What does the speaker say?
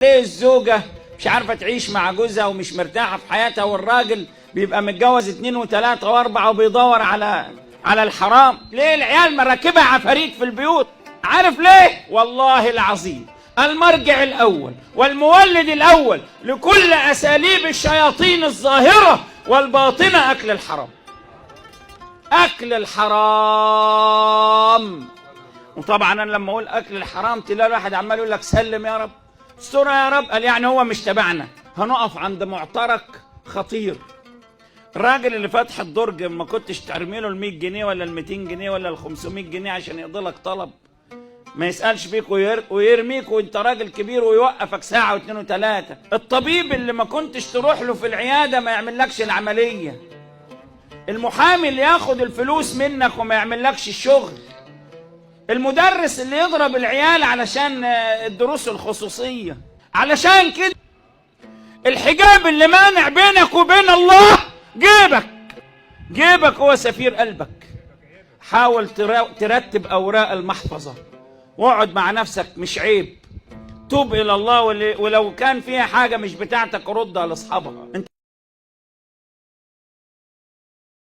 ليه الزوجة مش عارفة تعيش مع جوزها ومش مرتاحة في حياتها، والراجل بيبقى متجوز 2 و3 و4 وبيدور على الحرام؟ ليه العيال مراكبها عفاريت في البيوت؟ عارف ليه؟ والله العظيم المرجع الأول والمولد الأول لكل أساليب الشياطين الظاهرة والباطنة أكل الحرام. أكل الحرام. وطبعا أنا لما أقول أكل الحرام تلاقي الواحد عمال يقول لك سلم يا رب، استر يا رب. قال يعني هو مش تبعنا. هنقف عند معترك خطير. الراجل اللي فاتح الدرج ما كنتش ترمي له ال 100 جنيه ولا ال 200 جنيه ولا ال 500 جنيه عشان يقضي لك طلب، ما يسألش فيك ويرميك وانت راجل كبير ويوقفك ساعة واثنين وثلاثة. الطبيب اللي ما كنتش تروح له في العيادة ما يعملكش العملية. المحامي اللي ياخد الفلوس منك وما يعملكش الشغل. المدرس اللي يضرب العيال علشان الدروس الخصوصية. علشان كده الحجاب اللي مانع بينك وبين الله جيبك هو سفير قلبك. حاول ترتب أوراق المحفظة واقعد مع نفسك، مش عيب. توب إلى الله، ولو كان فيها حاجة مش بتاعتك ردها لأصحابها.